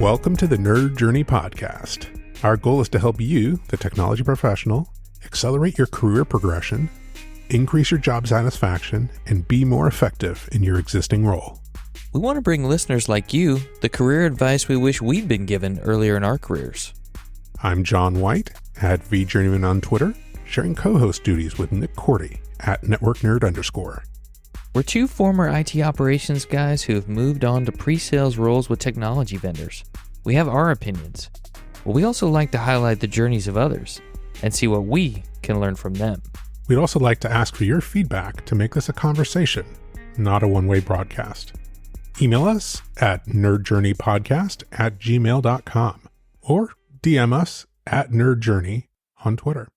Welcome to the Nerd Journey Podcast. Our goal is to help you, the technology professional, accelerate your career progression, increase your job satisfaction, and be more effective in your existing role. We want to bring listeners like you the career advice we wish we'd been given earlier in our careers. I'm John White, at VJourneyman on Twitter, sharing co-host duties with Nick Cordy at NetworkNerd_. We're two former IT operations guys who have moved on to pre-sales roles with technology vendors. We have our opinions, but we also like to highlight the journeys of others and see what we can learn from them. We'd also like to ask for your feedback to make this a conversation, not a one-way broadcast. Email us at nerdjourneypodcast@gmail.com or DM us at nerdjourney on Twitter.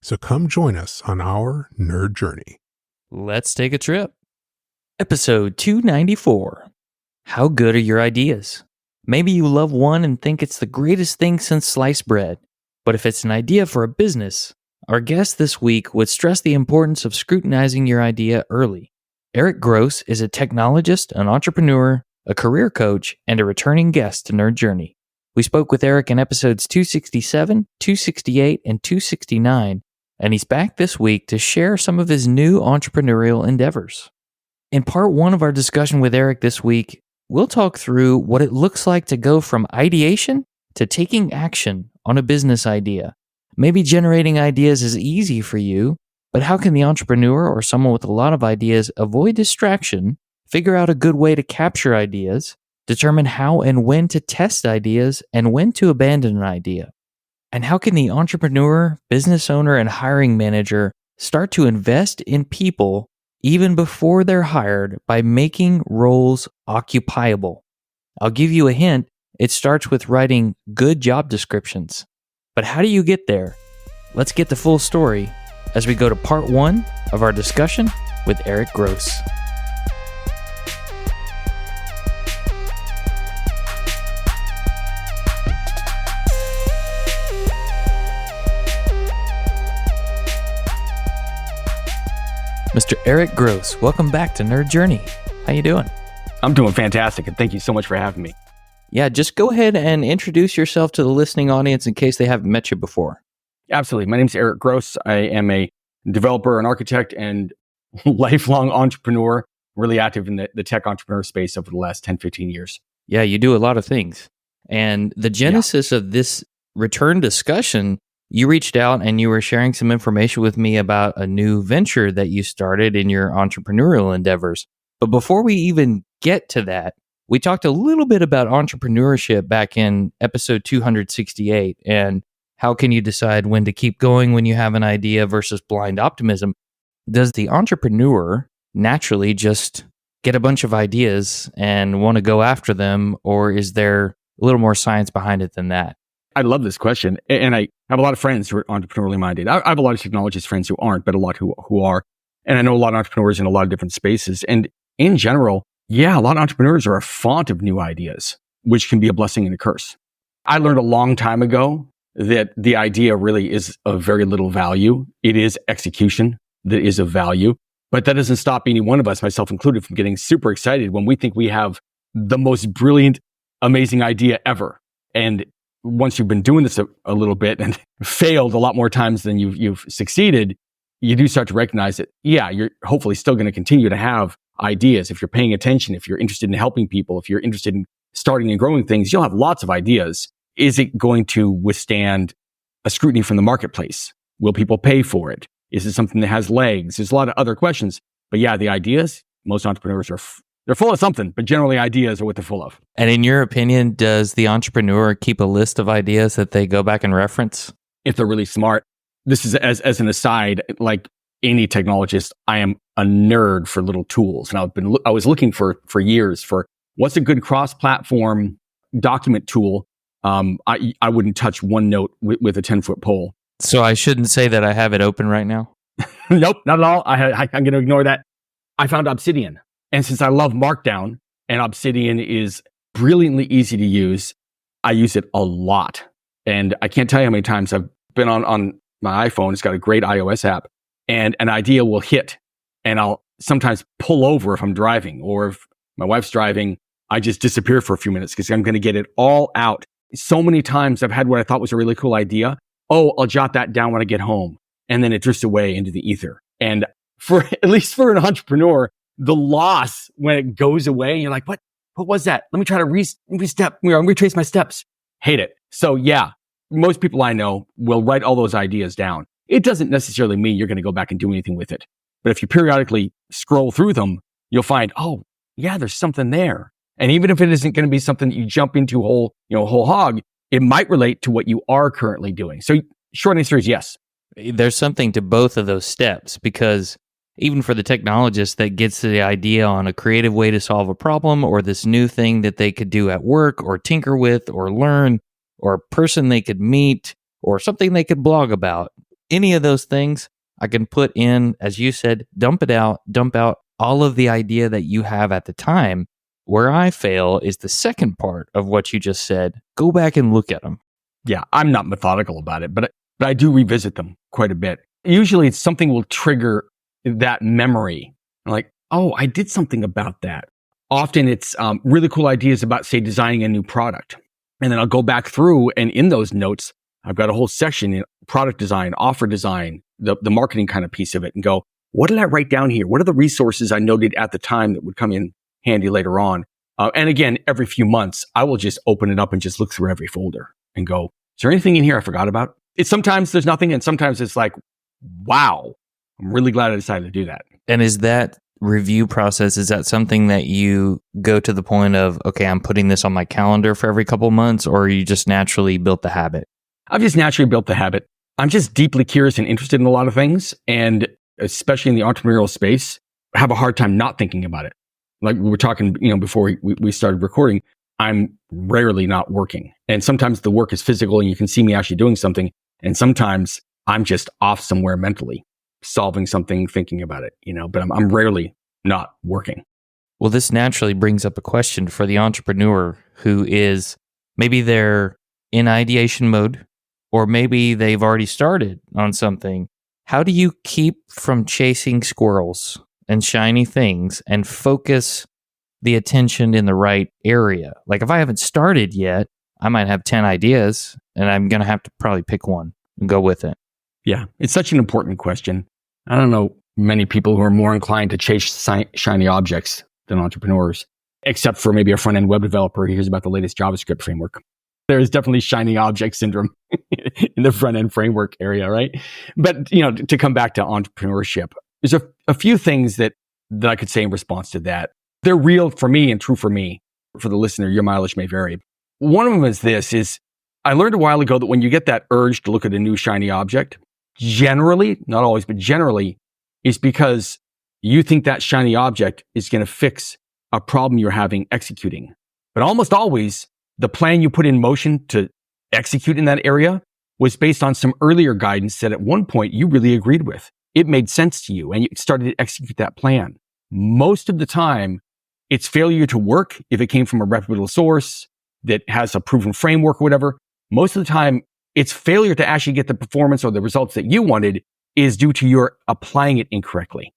So come join us on our nerd journey. Let's take a trip. Episode 294. How good are your ideas? Maybe you love one and think it's the greatest thing since sliced bread. But if it's an idea for a business, our guest this week would stress the importance of scrutinizing your idea early. Erik Gross is a technologist, an entrepreneur, a career coach, and a returning guest to Nerd Journey. We spoke with Erik in episodes 267, 268, and 269, and he's back this week to share some of his new entrepreneurial endeavors. In part one of our discussion with Erik this week, we'll talk through what it looks like to go from ideation to taking action on a business idea. Maybe generating ideas is easy for you, but how can the entrepreneur or someone with a lot of ideas avoid distraction, figure out a good way to capture ideas, determine how and when to test ideas, and when to abandon an idea? And how can the entrepreneur, business owner, and hiring manager start to invest in people even before they're hired by making roles occupiable? I'll give you a hint. It starts with writing good job descriptions. But how do you get there? Let's get the full story as we go to part one of our discussion with Erik Gross. Mr. Erik Gross, welcome back to Nerd Journey. How you doing? I'm doing fantastic, and thank you so much for having me. Yeah, just go ahead and introduce yourself to the listening audience in case they haven't met you before. Absolutely. My name is Erik Gross. I am a developer, an architect, and lifelong entrepreneur, really active in the tech entrepreneur space over the last 10, 15 years. Yeah, you do a lot of things. And the genesis of this return discussion, you reached out and you were sharing some information with me about a new venture that you started in your entrepreneurial endeavors. But before we even get to that, we talked a little bit about entrepreneurship back in episode 268 and how can you decide when to keep going when you have an idea versus blind optimism. Does the entrepreneur naturally just get a bunch of ideas and want to go after them, or is there a little more science behind it than that? I love this question. And I have a lot of friends who are entrepreneurially minded. I have a lot of technologist friends who aren't, but a lot who are. And I know a lot of entrepreneurs in a lot of different spaces. And in general, yeah, a lot of entrepreneurs are a font of new ideas, which can be a blessing and a curse. I learned a long time ago that the idea really is of very little value. It is execution that is of value. But that doesn't stop any one of us, myself included, from getting super excited when we think we have the most brilliant, amazing idea ever. And once you've been doing this a little bit and failed a lot more times than you've succeeded, you do start to recognize that, yeah, you're hopefully still going to continue to have ideas. If you're paying attention, if you're interested in helping people, if you're interested in starting and growing things, you'll have lots of ideas. Is it going to withstand a scrutiny from the marketplace? Will people pay for it? Is it something that has legs? There's a lot of other questions. But yeah, the ideas, most entrepreneurs they're full of something, but generally ideas are what they're full of. And in your opinion, does the entrepreneur keep a list of ideas that they go back and reference? If they're really smart. This is as an aside, like any technologist, I am a nerd for little tools. And I was looking for years for what's a good cross-platform document tool. I wouldn't touch OneNote with a 10-foot pole. So I shouldn't say that I have it open right now? Nope, not at all. I'm going to ignore that. I found Obsidian. And since I love Markdown and Obsidian is brilliantly easy to use, I use it a lot. And I can't tell you how many times I've been on my iPhone. It's got a great iOS app. And an idea will hit. And I'll sometimes pull over if I'm driving, or if my wife's driving, I just disappear for a few minutes because I'm going to get it all out. So many times I've had what I thought was a really cool idea. Oh, I'll jot that down when I get home. And then it drifts away into the ether. And at least for an entrepreneur, the loss when it goes away, you're like, what was that? Let me try to retrace my steps. Hate it. So yeah, most people I know will write all those ideas down. It doesn't necessarily mean you're going to go back and do anything with it. But if you periodically scroll through them, you'll find, oh yeah, there's something there. And even if it isn't going to be something that you jump into whole hog, it might relate to what you are currently doing. So short answer is yes. There's something to both of those steps, because even for the technologist that gets the idea on a creative way to solve a problem, or this new thing that they could do at work or tinker with or learn, or a person they could meet, or something they could blog about, any of those things I can put in, as you said, dump out all of the idea that you have at the time. Where I fail is the second part of what you just said. Go back and look at them. Yeah, I'm not methodical about it, but I do revisit them quite a bit. Usually it's something will trigger that memory. Like, oh, I did something about that. Often it's really cool ideas about, say, designing a new product. And then I'll go back through, and in those notes, I've got a whole section in product design, offer design, the marketing kind of piece of it, and go, what did I write down here? What are the resources I noted at the time that would come in handy later on? And again, every few months, I will just open it up and just look through every folder and go, is there anything in here I forgot about? Sometimes there's nothing, and sometimes it's like, wow, I'm really glad I decided to do that. And is that review process, is that something that you go to the point of, okay, I'm putting this on my calendar for every couple months, or you just naturally built the habit? I've just naturally built the habit. I'm just deeply curious and interested in a lot of things, and especially in the entrepreneurial space, I have a hard time not thinking about it. Like we were talking, before we started recording, I'm rarely not working. And sometimes the work is physical and you can see me actually doing something. And sometimes I'm just off somewhere mentally, solving something, thinking about it, but I'm rarely not working. Well, this naturally brings up a question for the entrepreneur who is, maybe they're in ideation mode, or maybe they've already started on something. How do you keep from chasing squirrels and shiny things and focus the attention in the right area? Like if I haven't started yet, I might have 10 ideas and I'm going to have to probably pick one and go with it. Yeah, it's such an important question. I don't know many people who are more inclined to chase shiny objects than entrepreneurs, except for maybe a front-end web developer who hears about the latest JavaScript framework. There is definitely shiny object syndrome in the front-end framework area, right? But, to come back to entrepreneurship, there's a few things that I could say in response to that. They're real for me and true for me. For the listener, your mileage may vary. One of them is I learned a while ago that when you get that urge to look at a new shiny object, generally, not always, but generally, is because you think that shiny object is going to fix a problem you're having executing. But almost always, the plan you put in motion to execute in that area was based on some earlier guidance that at one point you really agreed with. It made sense to you and you started to execute that plan. Most of the time, it's failure to work if it came from a reputable source that has a proven framework or whatever. Most of the time, it's failure to actually get the performance or the results that you wanted is due to your applying it incorrectly.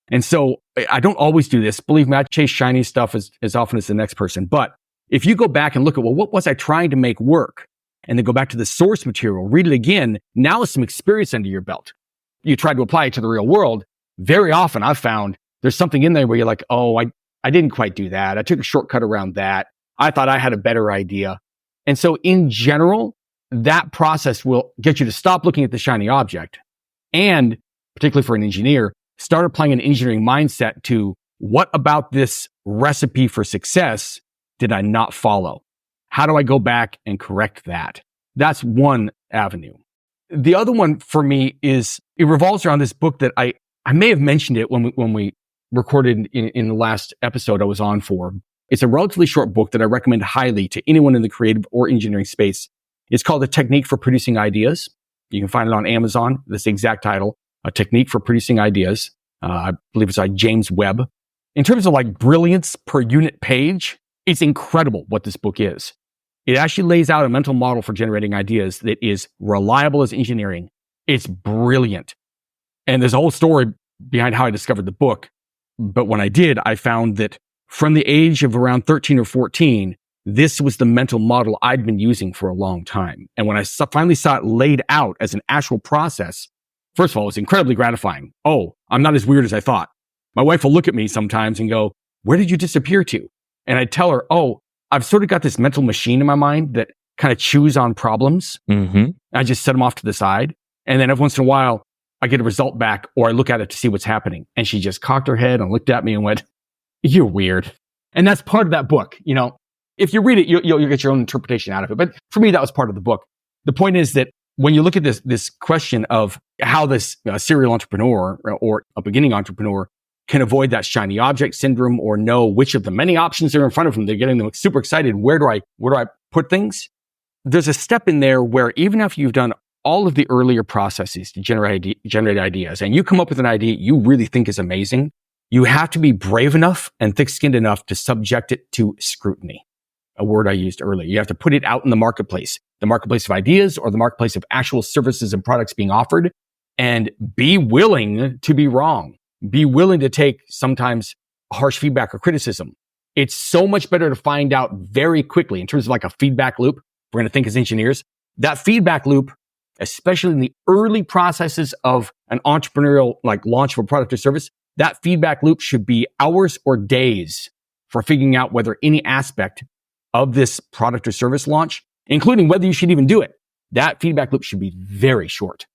And so I don't always do this. Believe me, I chase shiny stuff as often as the next person. But if you go back and look at, well, what was I trying to make work? And then go back to the source material, read it again. Now with some experience under your belt. You try to apply it to the real world. Very often I've found there's something in there where you're like, oh, I didn't quite do that. I took a shortcut around that. I thought I had a better idea. And so in general, that process will get you to stop looking at the shiny object and, particularly for an engineer, start applying an engineering mindset to what about this recipe for success did I not follow? How do I go back and correct that? That's one avenue. The other one for me is it revolves around this book that I may have mentioned it when we recorded in the last episode I was on for. It's a relatively short book that I recommend highly to anyone in the creative or engineering space. It's called A Technique for Producing Ideas. You can find it on Amazon. That's the exact title, A Technique for Producing Ideas. I believe it's by James Webb. In terms of like brilliance per unit page, it's incredible what this book is. It actually lays out a mental model for generating ideas that is reliable as engineering. It's brilliant. And there's a whole story behind how I discovered the book. But when I did, I found that from the age of around 13 or 14, this was the mental model I'd been using for a long time. And when I finally saw it laid out as an actual process, first of all, it was incredibly gratifying. Oh, I'm not as weird as I thought. My wife will look at me sometimes and go, where did you disappear to? And I tell her, oh, I've sort of got this mental machine in my mind that kind of chews on problems. Mm-hmm. I just set them off to the side. And then every once in a while, I get a result back or I look at it to see what's happening. And she just cocked her head and looked at me and went, you're weird. And that's part of that book. You know, if you read it, you'll get your own interpretation out of it. But for me, that was part of the book. The point is that when you look at this question of how this serial entrepreneur or a beginning entrepreneur can avoid that shiny object syndrome or know which of the many options are in front of them, they're getting them super excited. Where do I put things? There's a step in there where even after you've done all of the earlier processes to generate ideas and you come up with an idea you really think is amazing, you have to be brave enough and thick-skinned enough to subject it to scrutiny. A word I used earlier. You have to put it out in the marketplace of ideas or the marketplace of actual services and products being offered, and be willing to be wrong. Be willing to take sometimes harsh feedback or criticism. It's so much better to find out very quickly in terms of like a feedback loop. We're going to think as engineers. That feedback loop, especially in the early processes of an entrepreneurial like launch of a product or service, that feedback loop should be hours or days for figuring out whether any aspect of this product or service launch, including whether you should even do it. That feedback loop should be very short.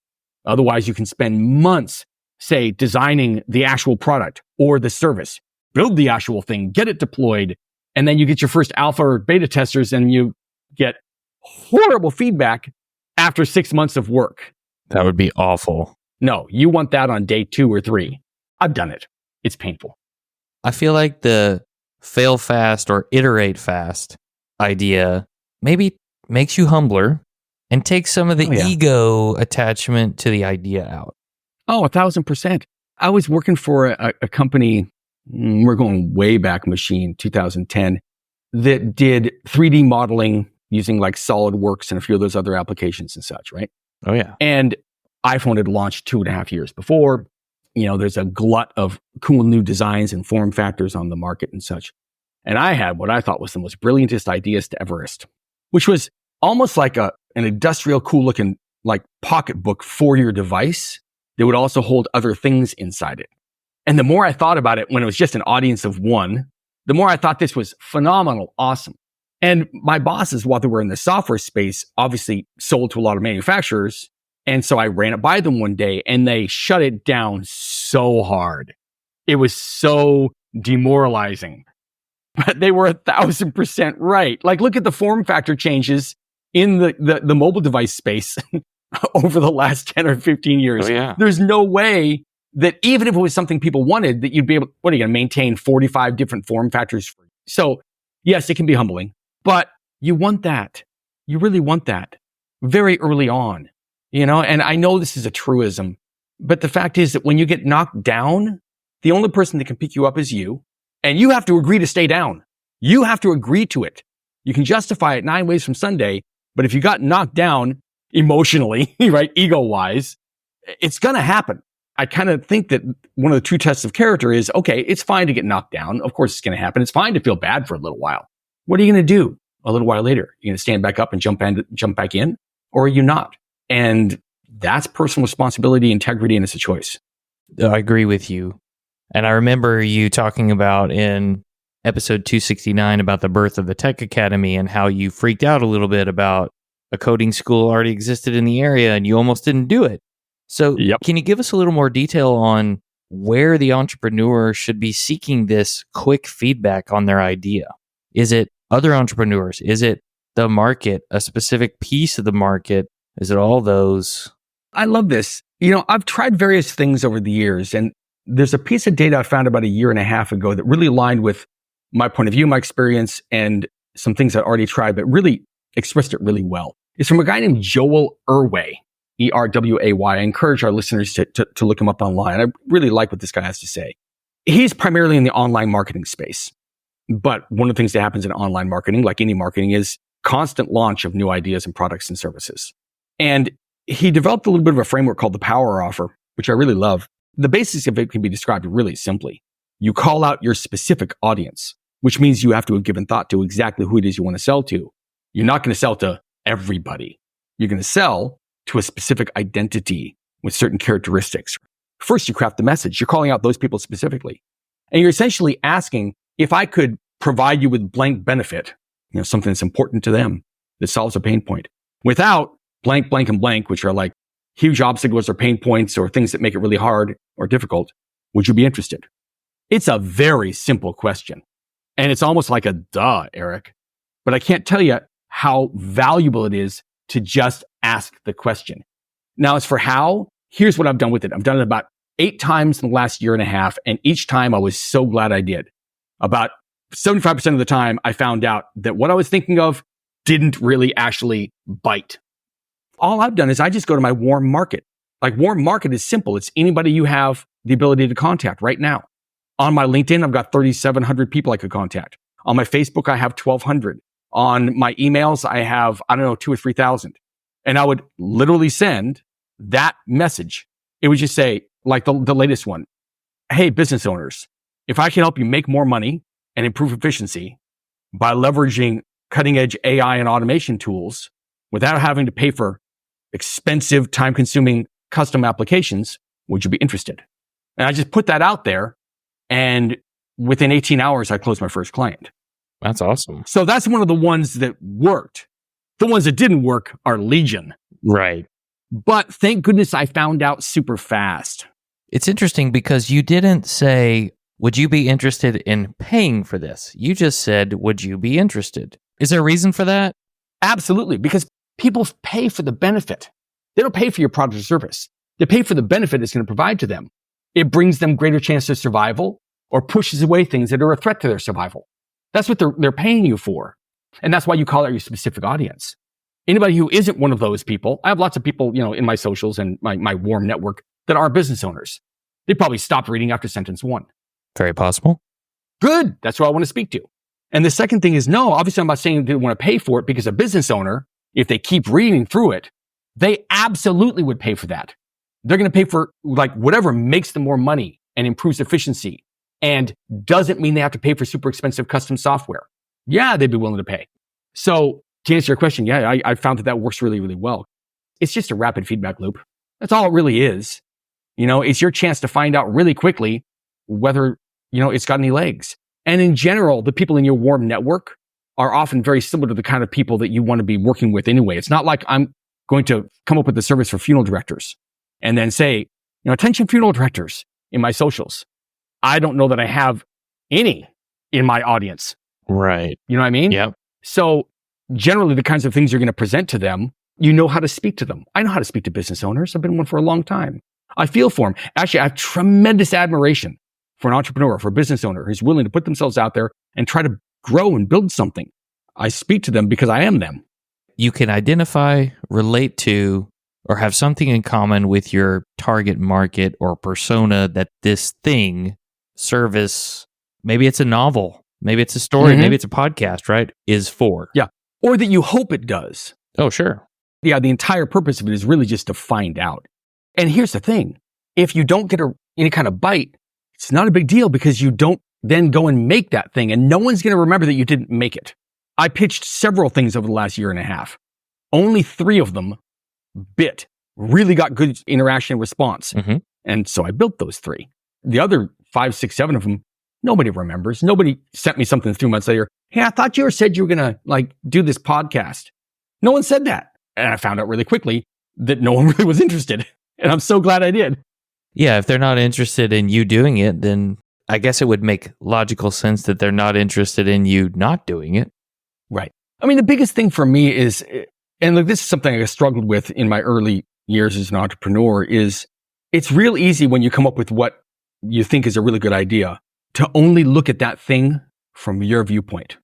Otherwise, you can spend months, say, designing the actual product or the service, build the actual thing, get it deployed, and then you get your first alpha or beta testers and you get horrible feedback after 6 months of work. That would be awful. No, you want that on day 2 or 3. I've done it. It's painful. I feel like the fail fast or iterate fast idea maybe makes you humbler and takes some of the ego attachment to the idea out. Oh, 1,000%. I was working for a company, we're going way back machine, 2010, that did 3D modeling using like SolidWorks and a few of those other applications and such, right? Oh, yeah. And iPhone had launched 2.5 years before. You know, there's a glut of cool new designs and form factors on the market and such. And I had what I thought was the most brilliantest ideas to Everest, which was almost like an industrial cool looking like pocketbook for your device that would also hold other things inside it. And the more I thought about it when it was just an audience of one, the more I thought this was phenomenal, awesome. And my bosses, while they were in the software space, obviously sold to a lot of manufacturers. And so I ran it by them one day and they shut it down so hard. It was so demoralizing. But they were 1,000% right. Like, look at the form factor changes in the mobile device space over the last 10 or 15 years. Oh, yeah. There's no way that even if it was something people wanted, that you'd be able, what are you going to maintain 45 different form factors? So yes, it can be humbling, but you want that. You really want that very early on, you know? And I know this is a truism, but the fact is that when you get knocked down, the only person that can pick you up is you. And you have to agree to stay down. You have to agree to it. You can justify it 9 ways from Sunday, but if you got knocked down emotionally, right, ego-wise, it's going to happen. I kind of think that one of the true tests of character is, okay, it's fine to get knocked down. Of course, it's going to happen. It's fine to feel bad for a little while. What are you going to do a little while later? You're going to stand back up and jump back in, or are you not? And that's personal responsibility, integrity, and it's a choice. I agree with you. And I remember you talking about in episode 269 about the birth of the Tech Academy and how you freaked out a little bit about a coding school already existed in the area and you almost didn't do it. So Can you give us a little more detail on where the entrepreneur should be seeking this quick feedback on their idea? Is it other entrepreneurs? Is it the market, a specific piece of the market? Is it all those? I love this. You know, I've tried various things over the years, and there's a piece of data I found about 1.5 years ago that really aligned with my point of view, my experience, and some things I'd already tried, but really expressed it really well. It's from a guy named Joel Erway, E-R-W-A-Y. I encourage our listeners to look him up online. I really like what this guy has to say. He's primarily in the online marketing space. But one of the things that happens in online marketing, like any marketing, is constant launch of new ideas and products and services. And he developed a little bit of a framework called the Power Offer, which I really love. The basics of it can be described really simply. You call out your specific audience. which means you have to have given thought to exactly who it is you want to sell to. You're not going to sell to everybody. You're going to sell to a specific identity with certain characteristics. First, you craft the message. You're calling out those people specifically. And you're essentially asking, if I could provide you with blank benefit, something that's important to them that solves a pain point, without blank, blank, and blank, which are like huge obstacles or pain points or things that make it really hard or difficult, would you be interested? It's a very simple question. And it's almost like a duh, Eric. But I can't tell you how valuable it is to just ask the question. Now, as for how, here's what I've done with it. I've done it about 8 times in the last year and a half. And each time I was so glad I did. About 75% of the time, I found out that what I was thinking of didn't really actually bite. All I've done is I just go to my warm market. Like, warm market is simple. It's anybody you have the ability to contact right now. On my LinkedIn, I've got 3,700 people I could contact. On my Facebook, I have 1,200. On my emails, I have, 2,000 or 3,000. And I would literally send that message. It would just say, like the latest one, hey, business owners, if I can help you make more money and improve efficiency by leveraging cutting edge AI and automation tools without having to pay for expensive, time consuming custom applications, would you be interested? And I just put that out there. And within 18 hours, I closed my first client. That's awesome. So that's one of the ones that worked. The ones that didn't work are legion. Right. But thank goodness I found out super fast. It's interesting because you didn't say, would you be interested in paying for this? You just said, would you be interested? Is there a reason for that? Absolutely. Because people pay for the benefit. They don't pay for your product or service. They pay for the benefit it's going to provide to them. It brings them greater chance of survival or pushes away things that are a threat to their survival. That's what they're paying you for. And that's why you call out your specific audience. Anybody who isn't one of those people, I have lots of people, in my socials and my warm network that are business owners. They probably stopped reading after sentence 1. Very possible. Good. That's who I want to speak to. And the second thing is, no, obviously I'm not saying they want to pay for it, because a business owner, if they keep reading through it, they absolutely would pay for that. They're going to pay for whatever makes them more money and improves efficiency and doesn't mean they have to pay for super expensive custom software. Yeah, they'd be willing to pay. So to answer your question, yeah, I found that works really, really well. It's just a rapid feedback loop. That's all it really is. It's your chance to find out really quickly whether, it's got any legs. And in general, the people in your warm network are often very similar to the kind of people that you want to be working with anyway. It's not like I'm going to come up with a service for funeral directors and then say, attention funeral directors in my socials. I don't know that I have any in my audience. Right. You know what I mean? Yep. So generally the kinds of things you're going to present to them, you know how to speak to them. I know how to speak to business owners. I've been one for a long time. I feel for them. Actually, I have tremendous admiration for an entrepreneur, for a business owner who's willing to put themselves out there and try to grow and build something. I speak to them because I am them. You can identify, relate to, or have something in common with your target market or persona that this thing, service, maybe it's a novel, maybe it's a story, maybe it's a podcast, right, is for. Yeah. Or that you hope it does. Oh, sure. Yeah, the entire purpose of it is really just to find out. And here's the thing. If you don't get any kind of bite, it's not a big deal, because you don't then go and make that thing, and no one's going to remember that you didn't make it. I pitched several things over the last year and a half. Only 3 of them bit, really got good interaction and response. And so I built those 3. The other 5, 6, 7 of them, nobody remembers. Nobody sent me something 3 months later. Hey, I thought you said you were going to do this podcast. No one said that. And I found out really quickly that no one really was interested. And I'm so glad I did. Yeah, if they're not interested in you doing it, then I guess it would make logical sense that they're not interested in you not doing it. Right. I mean, the biggest thing for me is, and look, this is something I struggled with in my early years as an entrepreneur, is it's real easy when you come up with what you think is a really good idea to only look at that thing from your viewpoint,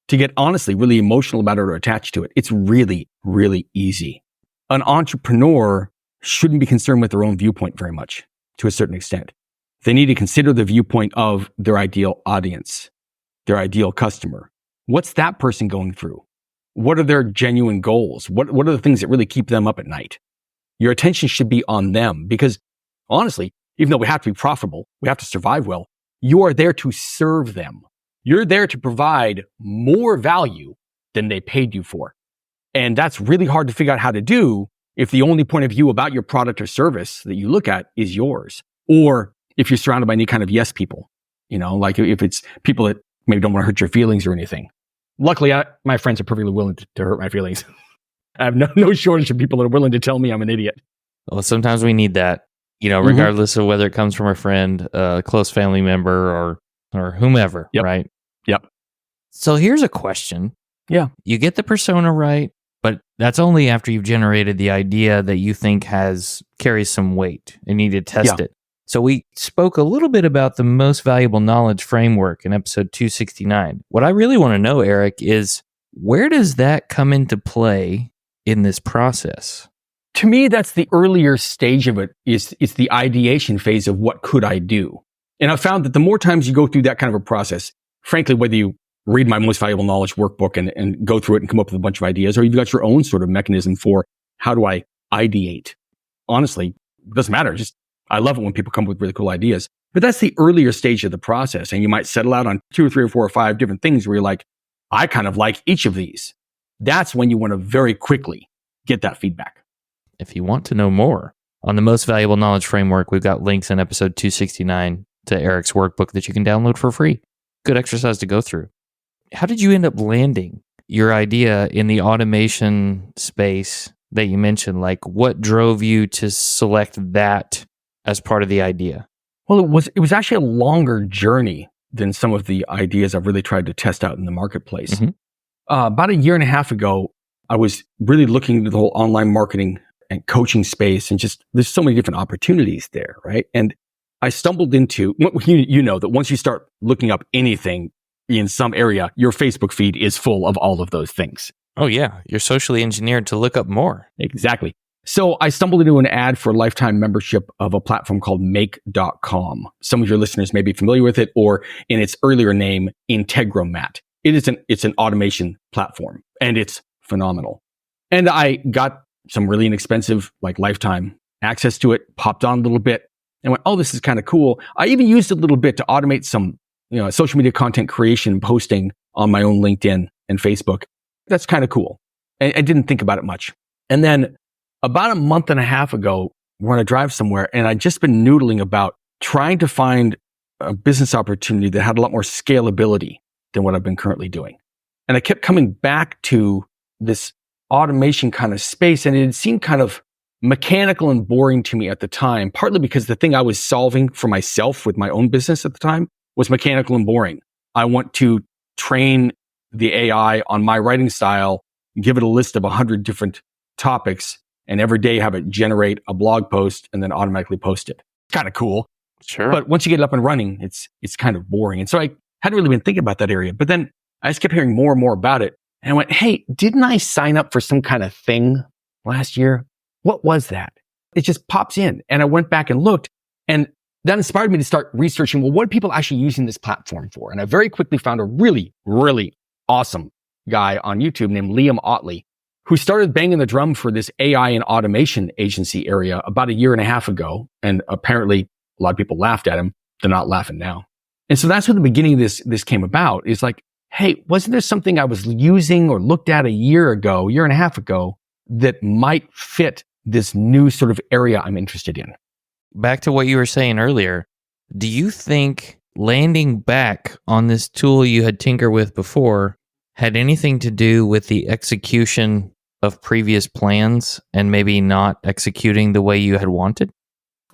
to get honestly really emotional about it or attached to it. It's really, really easy. An entrepreneur shouldn't be concerned with their own viewpoint very much, to a certain extent. They need to consider the viewpoint of their ideal audience, their ideal customer. What's that person going through? What are their genuine goals? What are the things that really keep them up at night? Your attention should be on them, because honestly, even though we have to be profitable, we have to survive well, you are there to serve them. You're there to provide more value than they paid you for. And that's really hard to figure out how to do if the only point of view about your product or service that you look at is yours. Or if you're surrounded by any kind of yes people, like if it's people that maybe don't want to hurt your feelings or anything. Luckily, my friends are perfectly willing to hurt my feelings. I have no shortage of people that are willing to tell me I'm an idiot. Well, sometimes we need that, regardless of whether it comes from a friend, a close family member, or whomever, right? Yep. So here's a question. Yeah. You get the persona right, but that's only after you've generated the idea that you think carries some weight and you need to test it. So we spoke a little bit about the most valuable knowledge framework in episode 269. What I really want to know, Erik, is where does that come into play in this process? To me, that's the earlier stage of it. It's the ideation phase of what could I do? And I've found that the more times you go through that kind of a process, frankly, whether you read my most valuable knowledge workbook and go through it and come up with a bunch of ideas, or you've got your own sort of mechanism for how do I ideate? Honestly, it doesn't matter. I love it when people come up with really cool ideas. But that's the earlier stage of the process. And you might settle out on 2 or 3 or 4 or 5 different things where you're like, I kind of like each of these. That's when you want to very quickly get that feedback. If you want to know more on the most valuable knowledge framework, we've got links in episode 269 to Erik's workbook that you can download for free. Good exercise to go through. How did you end up landing your idea in the automation space that you mentioned? Like, what drove you to select that as part of the idea? Well, it was actually a longer journey than some of the ideas I've really tried to test out in the marketplace. Mm-hmm. About a year and a half ago, I was really looking into the whole online marketing and coaching space, and there's so many different opportunities there, right? And I stumbled into, you know that once you start looking up anything in some area, your Facebook feed is full of all of those things. Oh yeah, you're socially engineered to look up more. Exactly. So I stumbled into an ad for a lifetime membership of a platform called make.com. Some of your listeners may be familiar with it, or in its earlier name, Integromat. It's an automation platform, and it's phenomenal. And I got some really inexpensive, like lifetime access to it, popped on a little bit, and went, oh, this is kind of cool. I even used it a little bit to automate some, social media content creation and posting on my own LinkedIn and Facebook. That's kind of cool. And I didn't think about it much. And then about a month and a half ago, we're on a drive somewhere, and I'd just been noodling about trying to find a business opportunity that had a lot more scalability than what I've been currently doing. And I kept coming back to this automation kind of space, and it seemed kind of mechanical and boring to me at the time, partly because the thing I was solving for myself with my own business at the time was mechanical and boring. I want to train the AI on my writing style, give it a list of 100 different topics, and every day have it generate a blog post and then automatically post it. It's kind of cool. Sure. But once you get it up and running, it's kind of boring. And so I hadn't really been thinking about that area. But then I just kept hearing more and more about it. And I went, hey, didn't I sign up for some kind of thing last year? What was that? It just pops in. And I went back and looked, and that inspired me to start researching, well, what are people actually using this platform for? And I very quickly found a really, really awesome guy on YouTube named Liam Otley, who started banging the drum for this AI and automation agency area about a year and a half ago. And apparently a lot of people laughed at him. They're not laughing now. And so that's where the beginning of this came about. Is like, hey, wasn't there something I was using or looked at a year and a half ago that might fit this new sort of area I'm interested in? Back to what you were saying earlier, do you think landing back on this tool you had tinkered with before had anything to do with the execution of previous plans and maybe not executing the way you had wanted?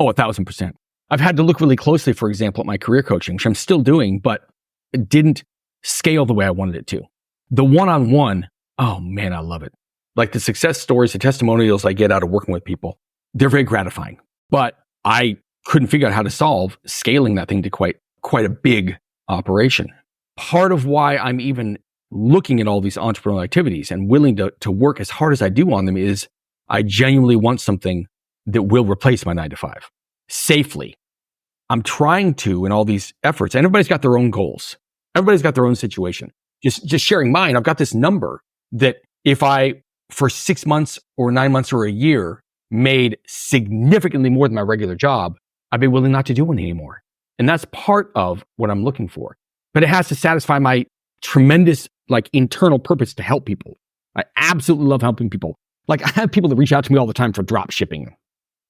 Oh, 1,000%. I've had to look really closely, for example, at my career coaching, which I'm still doing, but it didn't scale the way I wanted it to. The one-on-one, oh man, I love it. Like the success stories, the testimonials I get out of working with people, they're very gratifying. But I couldn't figure out how to solve scaling that thing to quite a big operation. Part of why I'm even looking at all these entrepreneurial activities and willing to work as hard as I do on them is I genuinely want something that will replace my 9 to 5 safely. I'm trying to, in all these efforts, and everybody's got their own goals. Everybody's got their own situation. Just sharing mine, I've got this number that if I, for 6 months or 9 months or a year, made significantly more than my regular job, I'd be willing not to do one anymore. And that's part of what I'm looking for. but it has to satisfy my tremendous internal purpose to help people. I absolutely love helping people. I have people that reach out to me all the time for drop shipping.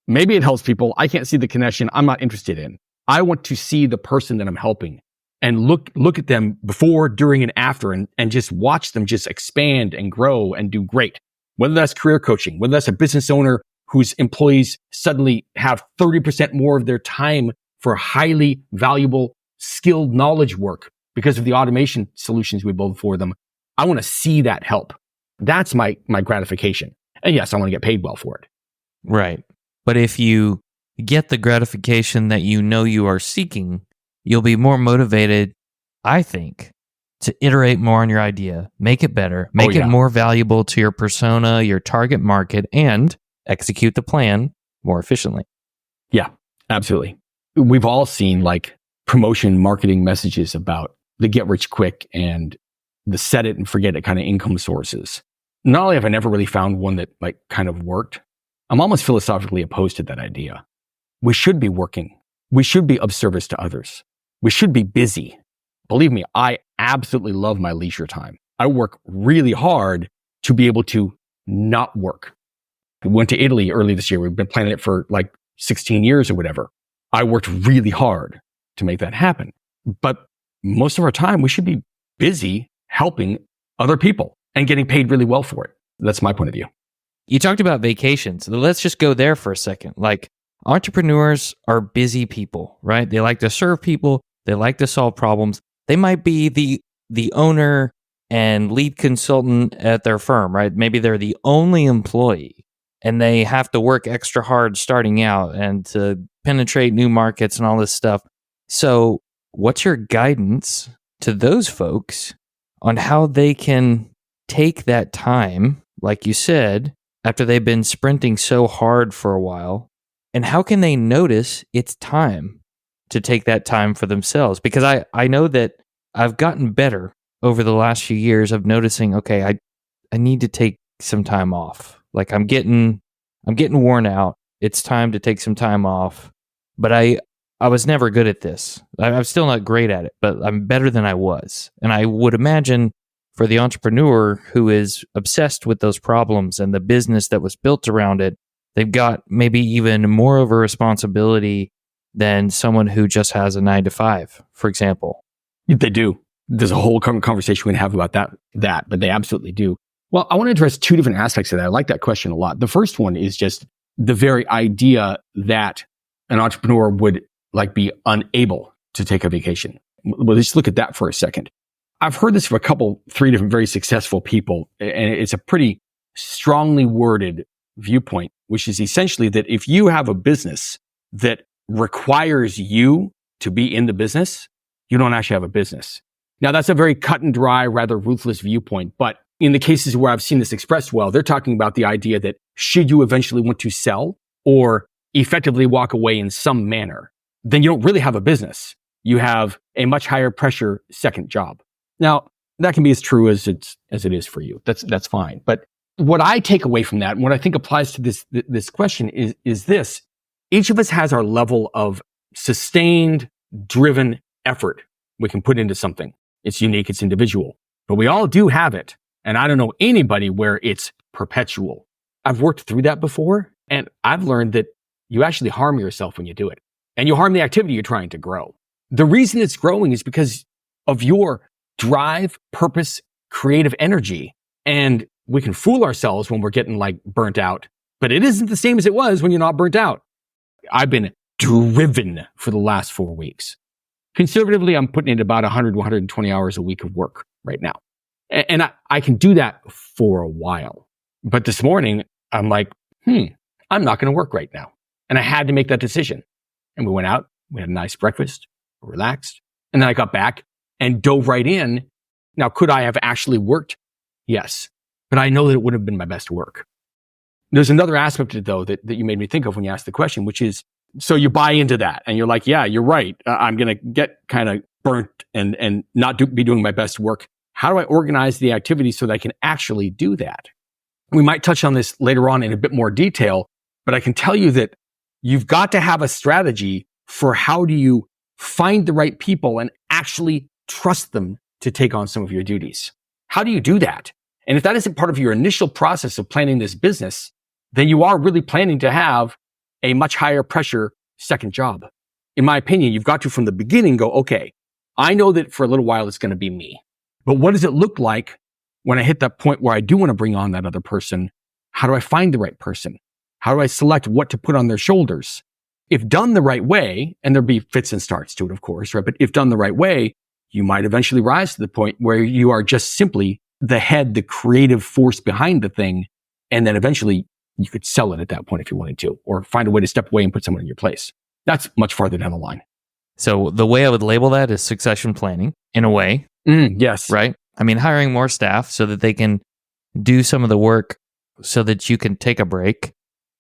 Maybe it helps people. I can't see the connection. I'm not interested in. I want to see the person that I'm helping and look at them before, during, and after, and just watch them just expand and grow and do great. Whether that's career coaching, whether that's a business owner whose employees suddenly have 30% more of their time for highly valuable, skilled knowledge work because of the automation solutions we build for them. I want to see that help. That's my gratification. And yes, I want to get paid well for it. Right. But if you get the gratification that you know you are seeking, you'll be more motivated, I think, to iterate more on your idea, make it better, make it more valuable to your persona, your target market, and execute the plan more efficiently. Yeah, absolutely. We've all seen promotion marketing messages about the get rich quick and the set it and forget it kind of income sources. Not only have I never really found one that kind of worked, I'm almost philosophically opposed to that idea. We should be working. We should be of service to others. We should be busy. Believe me, I absolutely love my leisure time. I work really hard to be able to not work. We went to Italy early this year. We've been planning it for 16 years or whatever. I worked really hard to make that happen. But most of our time, we should be busy helping other people and getting paid really well for it. That's my point of view. You talked about vacations. Let's just go there for a second. Entrepreneurs are busy people, right? They like to serve people. They like to solve problems. They might be the owner and lead consultant at their firm, right? Maybe they're the only employee and they have to work extra hard starting out and to penetrate new markets and all this stuff. So what's your guidance to those folks on how they can take that time, like you said, after they've been sprinting so hard for a while, and how can they notice it's time to take that time for themselves? Because I know that I've gotten better over the last few years of noticing, okay, I need to take some time off. I'm getting worn out. It's time to take some time off. But I was never good at this. I'm still not great at it, but I'm better than I was. And I would imagine for the entrepreneur who is obsessed with those problems and the business that was built around it, they've got maybe even more of a responsibility than someone who just has a 9-to-5, for example. They do. There's a whole conversation we can have about that, but they absolutely do. Well, I want to address two different aspects of that. I like that question a lot. The first one is just the very idea that an entrepreneur would be unable to take a vacation. Well, let's look at that for a second. I've heard this from three different very successful people, and it's a pretty strongly worded viewpoint, which is essentially that if you have a business that requires you to be in the business, you don't actually have a business. Now, that's a very cut and dry, rather ruthless viewpoint, but in the cases where I've seen this expressed well, they're talking about the idea that should you eventually want to sell or effectively walk away in some manner, then you don't really have a business. You have a much higher pressure second job. Now, that can be as true as it is for you. That's fine. But what I take away from that, and what I think applies to this question is this. Each of us has our level of sustained, driven effort we can put into something. It's unique, it's individual, but we all do have it. And I don't know anybody where it's perpetual. I've worked through that before, and I've learned that you actually harm yourself when you do it. And you harm the activity you're trying to grow. The reason it's growing is because of your drive, purpose, creative energy. And we can fool ourselves when we're getting burnt out, but it isn't the same as it was when you're not burnt out. I've been driven for the last 4 weeks. Conservatively, I'm putting in about 100 to 120 hours a week of work right now. And I can do that for a while. But this morning, I'm I'm not going to work right now. And I had to make that decision. And we went out, we had a nice breakfast, relaxed. And then I got back and dove right in. Now, could I have actually worked? Yes. But I know that it would have been my best work. There's another aspect of it, though, that you made me think of when you asked the question, which is, so you buy into that and you're like, yeah, you're right. I'm going to get kind of burnt and not be doing my best work. How do I organize the activity so that I can actually do that? We might touch on this later on in a bit more detail, but I can tell you that you've got to have a strategy for how do you find the right people and actually trust them to take on some of your duties? How do you do that? And if that isn't part of your initial process of planning this business, then you are really planning to have a much higher pressure second job. In my opinion, you've got to from the beginning go, okay, I know that for a little while it's going to be me, but what does it look like when I hit that point where I do want to bring on that other person? How do I find the right person? How do I select what to put on their shoulders? If done the right way, and there'll be fits and starts to it, of course, right? But if done the right way, you might eventually rise to the point where you are just simply the head, the creative force behind the thing. And then eventually you could sell it at that point if you wanted to, or find a way to step away and put someone in your place. That's much farther down the line. So the way I would label that is succession planning in a way. Yes. Right? I mean, hiring more staff so that they can do some of the work so that you can take a break.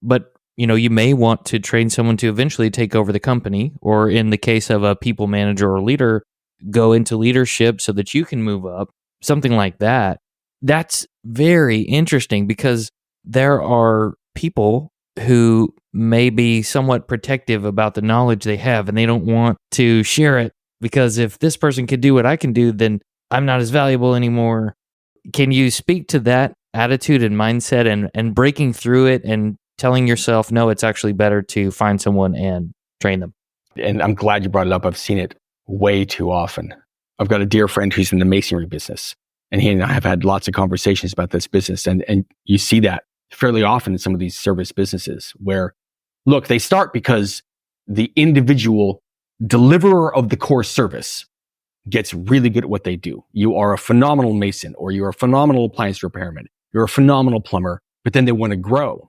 But, you may want to train someone to eventually take over the company, or in the case of a people manager or leader, go into leadership so that you can move up, something like that. That's very interesting because there are people who may be somewhat protective about the knowledge they have and they don't want to share it because if this person can do what I can do, then I'm not as valuable anymore. Can you speak to that attitude and mindset and breaking through it and telling yourself, no, it's actually better to find someone and train them? And I'm glad you brought it up. I've seen it way too often. I've got a dear friend who's in the masonry business, and he and I have had lots of conversations about this business. And you see that fairly often in some of these service businesses where, look, they start because the individual deliverer of the core service gets really good at what they do. You are a phenomenal mason, or you're a phenomenal appliance repairman. You're a phenomenal plumber, but then they want to grow.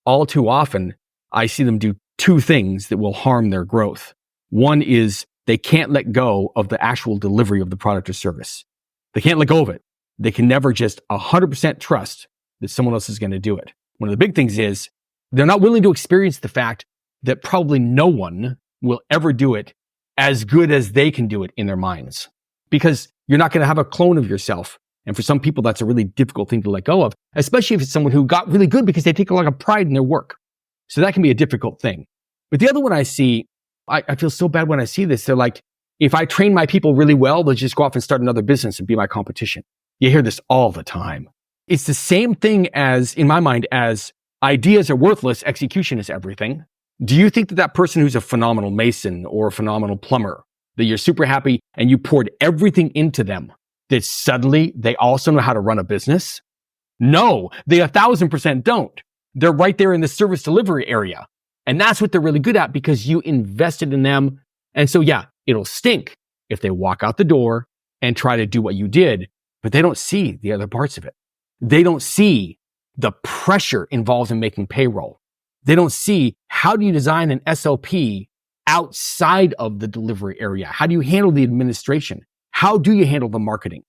All too often, I see them do two things that will harm their growth. One is they can't let go of the actual delivery of the product or service. They can't let go of it. They can never just 100% trust that someone else is going to do it. One of the big things is they're not willing to experience the fact that probably no one will ever do it as good as they can do it in their minds, because you're not going to have a clone of yourself. And for some people, that's a really difficult thing to let go of, especially if it's someone who got really good because they take a lot of pride in their work. So that can be a difficult thing. But the other one I see, I feel so bad when I see this. They're like, if I train my people really well, they'll just go off and start another business and be my competition. You hear this all the time. It's the same thing as, in my mind, as ideas are worthless, execution is everything. Do you think that that person who's a phenomenal mason or a phenomenal plumber, that you're super happy and you poured everything into them, that suddenly they also know how to run a business? No, they 1,000% don't. They're right there in the service delivery area. And that's what they're really good at because you invested in them. And so, yeah, it'll stink if they walk out the door and try to do what you did, but they don't see the other parts of it. They don't see the pressure involved in making payroll. They don't see how do you design an SOP outside of the delivery area? How do you handle the administration? How do you handle the marketing?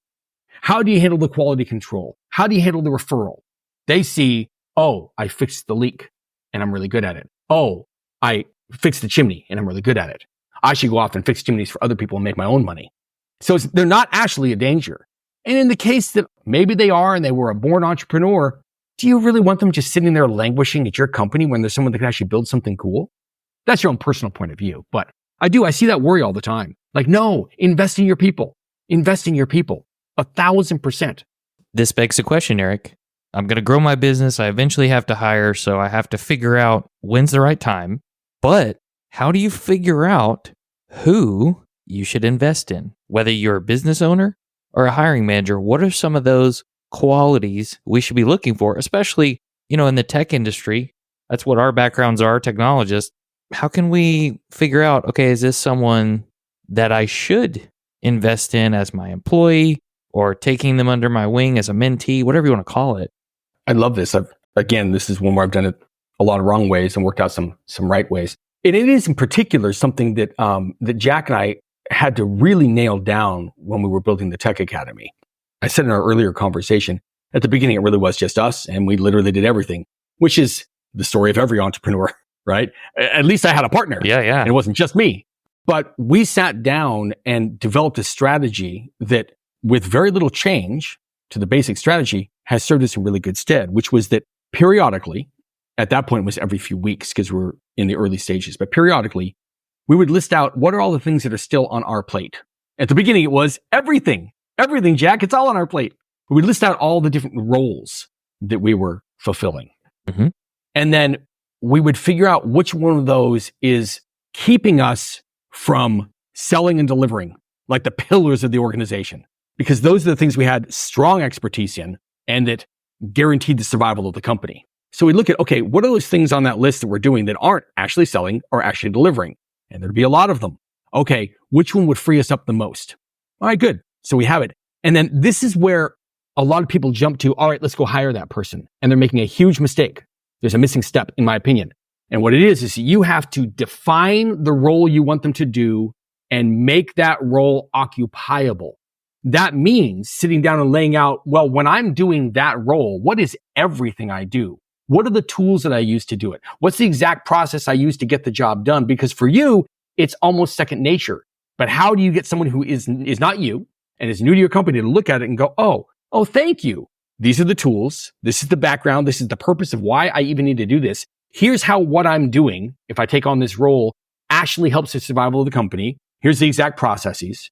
How do you handle the quality control? How do you handle the referral? They see, oh, I fixed the leak and I'm really good at it. Oh, I fixed the chimney and I'm really good at it. I should go off and fix chimneys for other people and make my own money. So they're not actually a danger. And in the case that maybe they are and they were a born entrepreneur, do you really want them just sitting there languishing at your company when there's someone that can actually build something cool? That's your own personal point of view. But I see that worry all the time. Like, no, invest in your people. Invest in your people. 1,000%. This begs the question, Erik. I'm going to grow my business. I eventually have to hire, so I have to figure out when's the right time. But how do you figure out who you should invest in? Whether you're a business owner or a hiring manager, what are some of those qualities we should be looking for, especially, in the tech industry? That's what our backgrounds are, technologists. How can we figure out, okay, is this someone that I should invest in as my employee or taking them under my wing as a mentee, whatever you want to call it? I love this. This is one where I've done it a lot of wrong ways and worked out some right ways. And it is in particular something that that Jack and I had to really nail down when we were building the Tech Academy. I said in our earlier conversation, at the beginning, it really was just us and we literally did everything, which is the story of every entrepreneur, right? At least I had a partner. Yeah. And it wasn't just me. But we sat down and developed a strategy that, with very little change to the basic strategy, has served us in really good stead, which was that periodically, at that point it was every few weeks because we're in the early stages, but periodically, we would list out what are all the things that are still on our plate. At the beginning, it was everything, Jack. It's all on our plate. We list out all the different roles that we were fulfilling. Mm-hmm. And then we would figure out which one of those is keeping us from selling and delivering, like the pillars of the organization, because those are the things we had strong expertise in and that guaranteed the survival of the company. So we look at, okay, what are those things on that list that we're doing that aren't actually selling or actually delivering? And there'd be a lot of them. Okay, which one would free us up the most? All right, good. So we have it. And then this is where a lot of people jump to, all right, let's go hire that person. And they're making a huge mistake. There's a missing step, in my opinion. And what it is you have to define the role you want them to do and make that role occupiable. That means sitting down and laying out, well, when I'm doing that role, what is everything I do? What are the tools that I use to do it? What's the exact process I use to get the job done? Because for you, it's almost second nature. But how do you get someone who is not you and is new to your company to look at it and go, oh, thank you. These are the tools. This is the background. This is the purpose of why I even need to do this. Here's how what I'm doing, if I take on this role, actually helps the survival of the company. Here's the exact processes.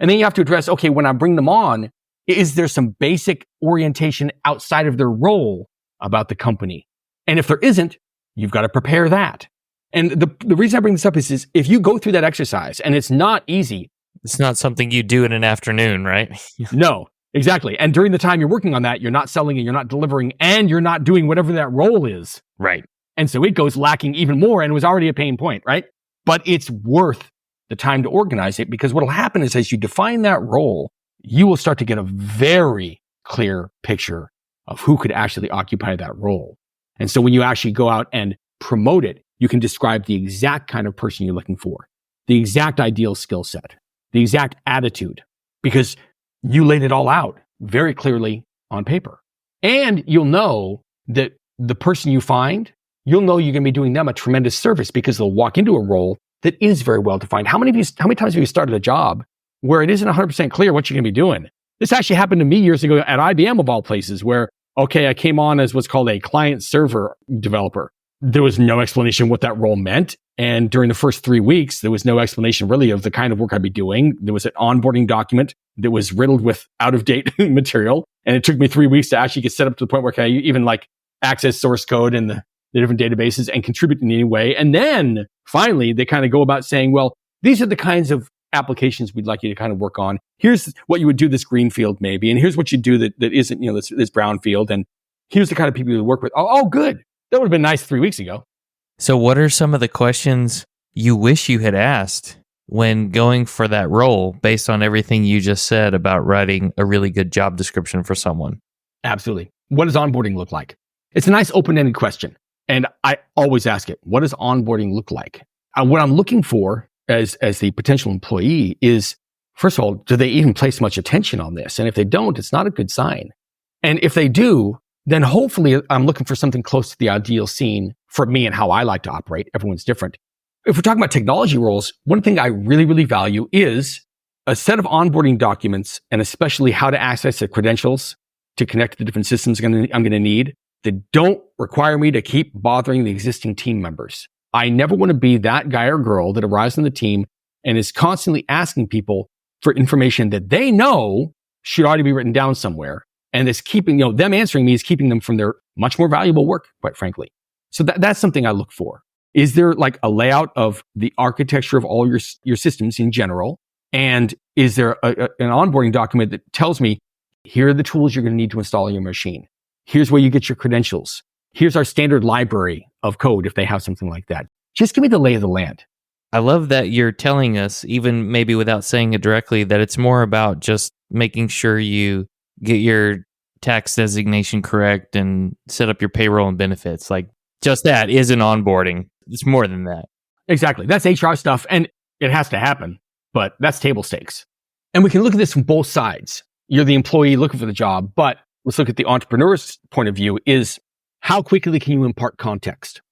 And then you have to address, okay, when I bring them on, is there some basic orientation outside of their role about the company? And if there isn't, you've got to prepare that. And the reason I bring this up is if you go through that exercise, and it's not easy. It's not something you do in an afternoon, right? No, exactly. And during the time you're working on that, you're not selling and you're not delivering and you're not doing whatever that role is. Right. And so it goes lacking even more and was already a pain point, right? But it's worth the time to organize it, because what'll happen is as you define that role, you will start to get a very clear picture of who could actually occupy that role. And so when you actually go out and promote it, you can describe the exact kind of person you're looking for, the exact ideal skill set, the exact attitude, because you laid it all out very clearly on paper. And you'll know that the person you find, you'll know you're going to be doing them a tremendous service because they'll walk into a role that is very well defined. How many times have you started a job where it isn't 100% clear what you're going to be doing? This actually happened to me years ago at IBM of all places where, okay, I came on as what's called a client server developer. There was no explanation what that role meant. And during the first 3 weeks, there was no explanation really of the kind of work I'd be doing. There was an onboarding document that was riddled with out-of-date material. And it took me 3 weeks to actually get set up to the point where I even access source code and the different databases and contribute in any way. And then finally, they kind of go about saying, well, these are the kinds of applications we'd like you to kind of work on. Here's what you would do this green field maybe. And here's what you do that isn't, this brown field. And here's the kind of people you work with. Oh, good. That would have been nice 3 weeks ago. So what are some of the questions you wish you had asked when going for that role based on everything you just said about writing a really good job description for someone? Absolutely. What does onboarding look like? It's a nice open-ended question. And I always ask it, what does onboarding look like? What I'm looking for as the potential employee is, first of all, do they even place much attention on this? And if they don't, it's not a good sign. And if they do, then hopefully I'm looking for something close to the ideal scene for me and how I like to operate. Everyone's different. If we're talking about technology roles, one thing I really, really value is a set of onboarding documents, and especially how to access the credentials to connect to the different systems I'm going to need that don't require me to keep bothering the existing team members. I never want to be that guy or girl that arrives on the team and is constantly asking people for information that they know should already be written down somewhere. And it's keeping, them answering me is keeping them from their much more valuable work, quite frankly. So that's something I look for. Is there like a layout of the architecture of all your systems in general? And is there an onboarding document that tells me, here are the tools you're going to need to install on your machine? Here's where you get your credentials. Here's our standard library of code if they have something like that. Just give me the lay of the land. I love that you're telling us, even maybe without saying it directly, that it's more about just making sure you get your tax designation correct and set up your payroll and benefits. Like just that is an onboarding. It's more than that. Exactly. That's HR stuff and it has to happen, but that's table stakes. And we can look at this from both sides. You're the employee looking for the job, but let's look at the entrepreneur's point of view is how quickly can you impart context?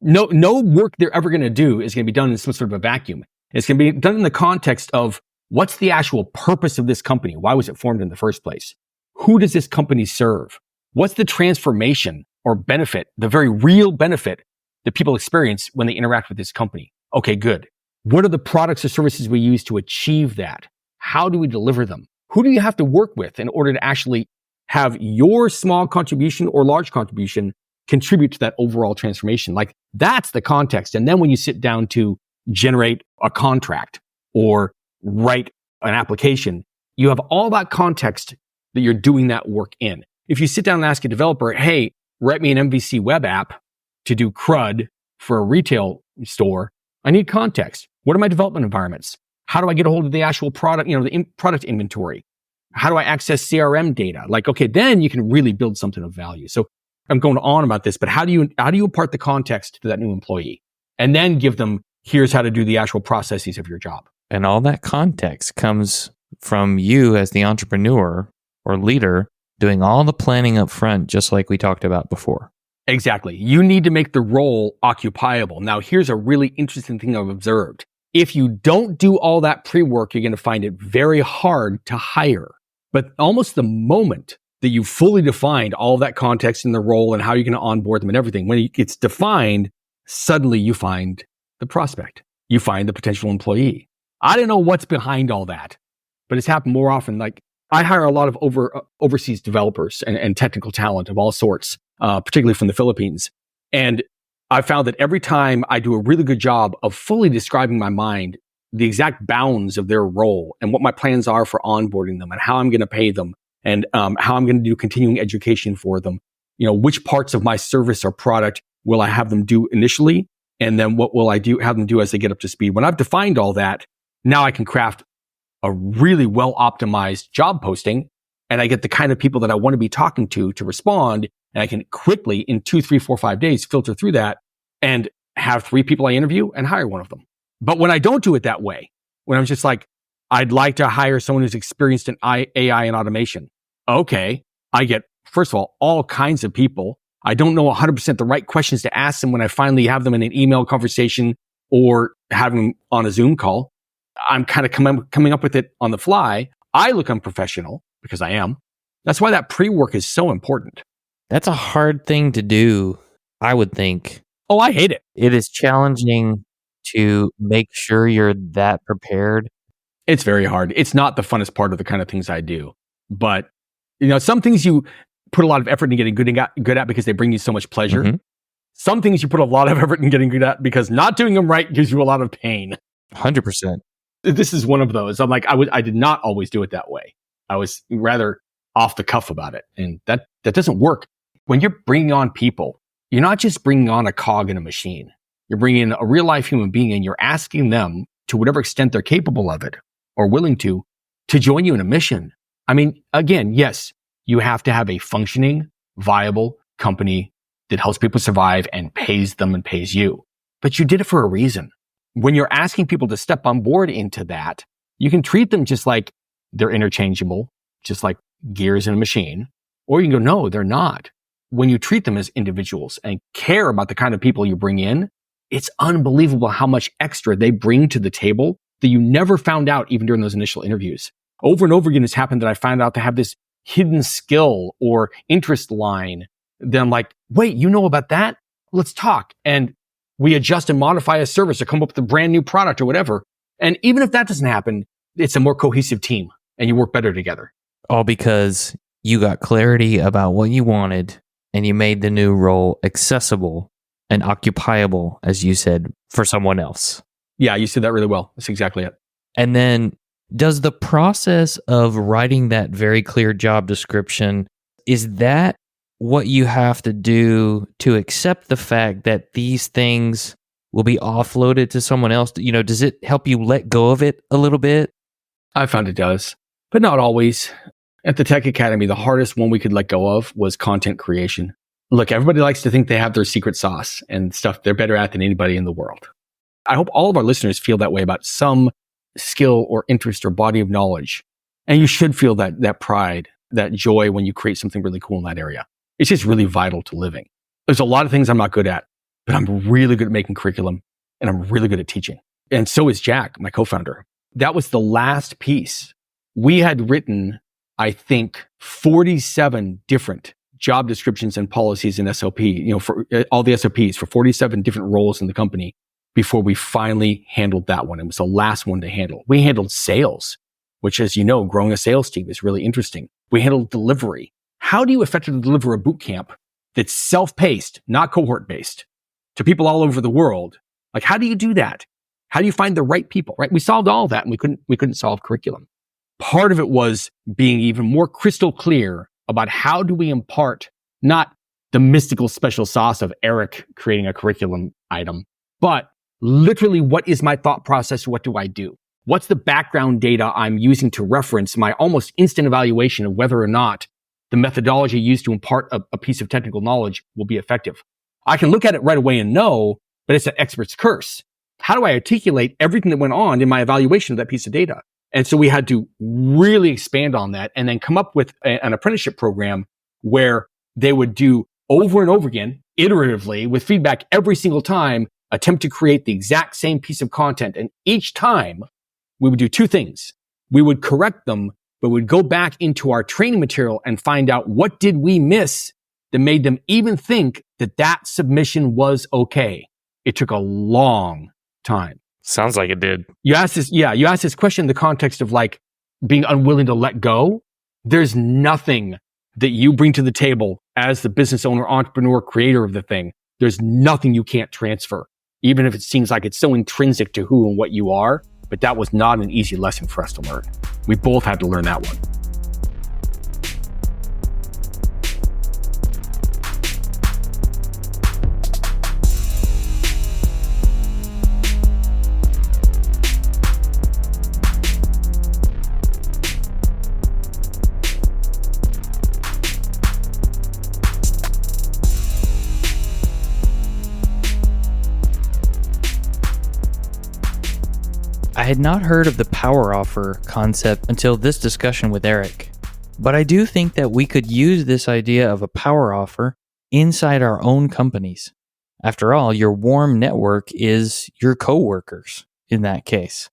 No work they're ever going to do is going to be done in some sort of a vacuum. It's going to be done in the context of what's the actual purpose of this company? Why was it formed in the first place? Who does this company serve? What's the transformation or benefit, the very real benefit that people experience when they interact with this company? Okay, good. What are the products or services we use to achieve that? how do we deliver them? Who do you have to work with in order to actually have your small contribution or large contribution contribute to that overall transformation? Like, that's the context. And then when you sit down to generate a contract or write an application, you have all that context that you're doing that work in. If you sit down and ask a developer, hey, write me an MVC web app to do CRUD for a retail store, I need context. What are my development environments? How do I get a hold of the actual product, the product inventory? How do I access CRM data? Like, okay, then you can really build something of value. So I'm going on about this, but how do you impart the context to that new employee and then give them, here's how to do the actual processes of your job. And all that context comes from you as the entrepreneur or leader doing all the planning up front, just like we talked about before. Exactly. You need to make the role occupiable. Now, here's a really interesting thing I've observed. If you don't do all that pre-work, you're going to find it very hard to hire. But almost the moment that you fully defined all that context in the role and how you're going to onboard them and everything, when it's defined, suddenly you find the prospect. You find the potential employee. I don't know what's behind all that, but it's happened more often. Like, I hire a lot of overseas developers and technical talent of all sorts, particularly from the Philippines. And I found that every time I do a really good job of fully describing my mind, the exact bounds of their role and what my plans are for onboarding them and how I'm going to pay them and how I'm going to do continuing education for them, which parts of my service or product will I have them do initially? And then what will I have them do as they get up to speed? When I've defined all that, now I can craft a really well-optimized job posting, and I get the kind of people that I want to be talking to respond, and I can quickly, in 2, 3, 4, 5 days, filter through that and have 3 people I interview and hire one of them. But when I don't do it that way, when I'm just like, I'd like to hire someone who's experienced in AI and automation. Okay, I get, first of all kinds of people. I don't know 100% the right questions to ask them when I finally have them in an email conversation or have them on a Zoom call. I'm kind of coming up with it on the fly. I look unprofessional because I am. That's why that pre-work is so important. That's a hard thing to do, I would think. Oh, I hate it. It is challenging to make sure you're that prepared. It's very hard. It's not the funnest part of the kind of things I do. But, some things you put a lot of effort in getting good at because they bring you so much pleasure. Mm-hmm. Some things you put a lot of effort in getting good at because not doing them right gives you a lot of pain. 100%. This is one of those. I'm like, I did not always do it that way. I was rather off the cuff about it. And that doesn't work. When you're bringing on people, you're not just bringing on a cog in a machine. You're bringing in a real life human being and you're asking them, to whatever extent they're capable of it or willing to join you in a mission. I mean, again, yes, you have to have a functioning, viable company that helps people survive and pays them and pays you. But you did it for a reason. When you're asking people to step on board into that, you can treat them just like they're interchangeable, just like gears in a machine, or you can go, no, they're not. When you treat them as individuals and care about the kind of people you bring in, it's unbelievable how much extra they bring to the table that you never found out even during those initial interviews. Over and over again, it's happened that I found out they have this hidden skill or interest line. Then I'm like, wait, you know about that? Let's talk. And we adjust and modify a service or come up with a brand new product or whatever. And even if that doesn't happen, it's a more cohesive team and you work better together. All because you got clarity about what you wanted and you made the new role accessible and occupiable, as you said, for someone else. Yeah, you said that really well. That's exactly it. And then does the process of writing that very clear job description, is that what you have to do to accept the fact that these things will be offloaded to someone else? Does it help you let go of it a little bit? I found it does, but not always. At the Tech Academy, the hardest one we could let go of was content creation. Look, everybody likes to think they have their secret sauce and stuff they're better at than anybody in the world. I hope all of our listeners feel that way about some skill or interest or body of knowledge. And you should feel that pride, that joy when you create something really cool in that area. It's just really vital to living. There's a lot of things I'm not good at, but I'm really good at making curriculum and I'm really good at teaching. And so is Jack, my co-founder. That was the last piece. We had written, I think, 47 different job descriptions and policies in SOP, for all the SOPs for 47 different roles in the company before we finally handled that one. It was the last one to handle. We handled sales. which, as you know, growing a sales team is really interesting. We handled delivery. How do you effectively deliver a boot camp that's self-paced, not cohort-based, to people all over the world? Like, how do you do that? How do you find the right people, right? We solved all that, and we couldn't solve curriculum. Part of it was being even more crystal clear about how do we impart not the mystical special sauce of Erik creating a curriculum item, but literally, what is my thought process? What do I do? What's the background data I'm using to reference my almost instant evaluation of whether or not the methodology used to impart a piece of technical knowledge will be effective? I can look at it right away and know, but it's an expert's curse. How do I articulate everything that went on in my evaluation of that piece of data? And so we had to really expand on that and then come up with an apprenticeship program where they would do over and over again, iteratively, with feedback every single time, attempt to create the exact same piece of content. And each time we would do two things. We would correct them, but we'd go back into our training material and find out what did we miss that made them even think that that submission was okay. It took a long time. Sounds like it did. You asked this question in the context of like being unwilling to let go. There's nothing that you bring to the table as the business owner, entrepreneur, creator of the thing. There's nothing you can't transfer, even if it seems like it's so intrinsic to who and what you are. But that was not an easy lesson for us to learn. We both had to learn that one. I had not heard of the power offer concept until this discussion with Erik, but I do think that we could use this idea of a power offer inside our own companies. After all, your warm network is your coworkers in that case.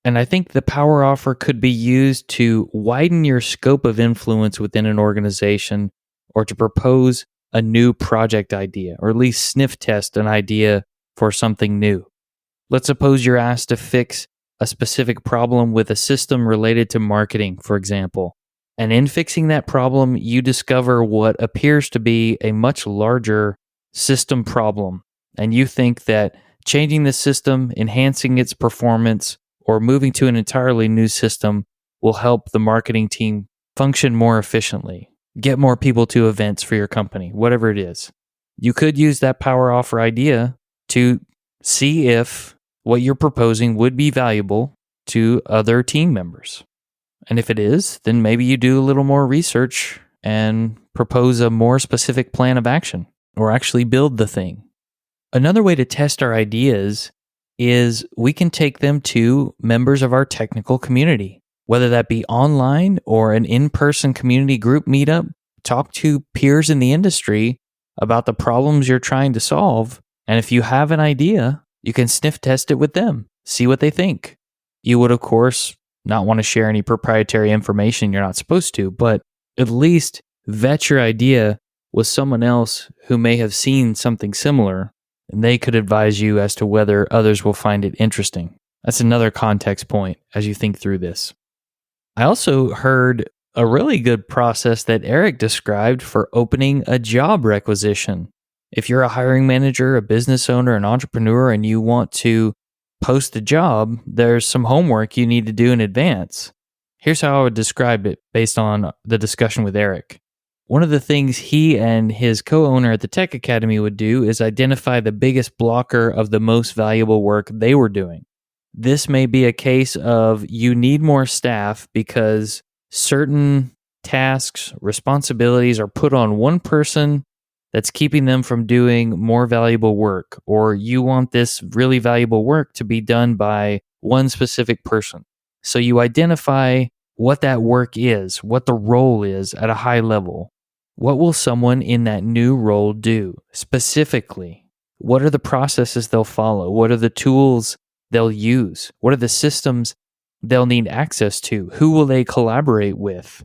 And I think the power offer could be used to widen your scope of influence within an organization or to propose a new project idea, or at least sniff test an idea for something new. Let's suppose you're asked to fix a specific problem with a system related to marketing, for example. And in fixing that problem, you discover what appears to be a much larger system problem. And you think that changing the system, enhancing its performance, or moving to an entirely new system will help the marketing team function more efficiently, get more people to events for your company, whatever it is. You could use that power offer idea to see if what you're proposing would be valuable to other team members. And if it is, then maybe you do a little more research and propose a more specific plan of action, or actually build the thing. Another way to test our ideas is we can take them to members of our technical community, whether that be online or an in-person community group meetup. Talk to peers in the industry about the problems you're trying to solve. And if you have an idea, you can sniff test it with them, see what they think. You would, of course, not want to share any proprietary information you're not supposed to, but at least vet your idea with someone else who may have seen something similar, and they could advise you as to whether others will find it interesting. That's another context point as you think through this. I also heard a really good process that Erik described for opening a job requisition. If you're a hiring manager, a business owner, an entrepreneur, and you want to post a job, there's some homework you need to do in advance. Here's how I would describe it based on the discussion with Erik. One of the things he and his co-owner at the Tech Academy would do is identify the biggest blocker of the most valuable work they were doing. This may be a case of you need more staff because certain tasks, responsibilities are put on one person that's keeping them from doing more valuable work, or you want this really valuable work to be done by one specific person. So you identify what that work is, what the role is at a high level. What will someone in that new role do specifically? What are the processes they'll follow? What are the tools they'll use? What are the systems they'll need access to? Who will they collaborate with?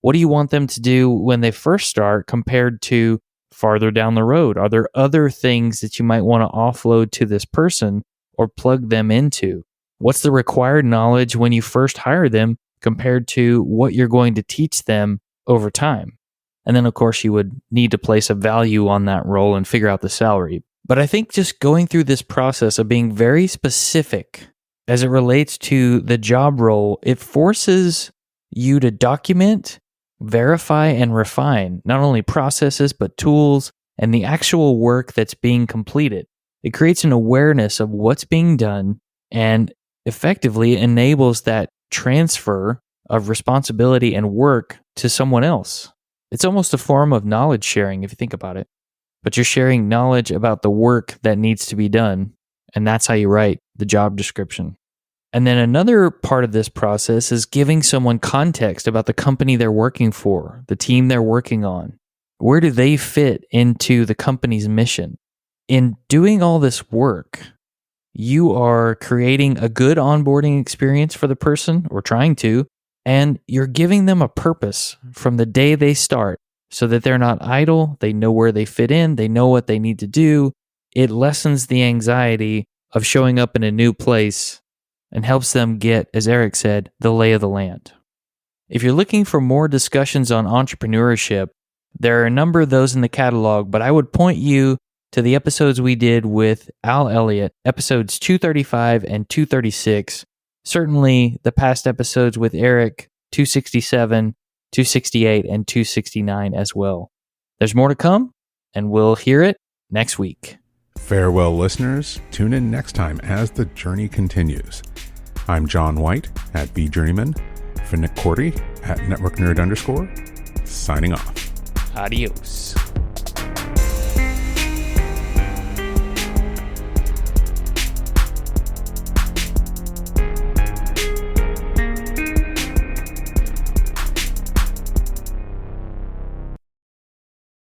What do you want them to do when they first start compared to farther down the road? Are there other things that you might want to offload to this person or plug them into? What's the required knowledge when you first hire them compared to what you're going to teach them over time. And then, of course, you would need to place a value on that role and figure out the salary. But I think just going through this process of being very specific as it relates to the job role, it forces you to document, verify, and refine not only processes, but tools and the actual work that's being completed. It creates an awareness of what's being done and effectively enables that transfer of responsibility and work to someone else. It's almost a form of knowledge sharing if you think about it. But you're sharing knowledge about the work that needs to be done, and that's how you write the job description. And then another part of this process is giving someone context about the company they're working for, the team they're working on. Where do they fit into the company's mission? In doing all this work, you are creating a good onboarding experience for the person, or trying to, and you're giving them a purpose from the day they start so that they're not idle, they know where they fit in, they know what they need to do. It lessens the anxiety of showing up in a new place and helps them get, as Erik said, the lay of the land. If you're looking for more discussions on entrepreneurship, there are a number of those in the catalog, but I would point you to the episodes we did with Al Elliott, episodes 235 and 236. Certainly the past episodes with Erik, 267, 268, and 269 as well. There's more to come, and we'll hear it next week. Farewell, listeners. Tune in next time as the journey continues. I'm John White at VJourneyman, for Nick Cordy at NetworkNerd_, signing off. Adios.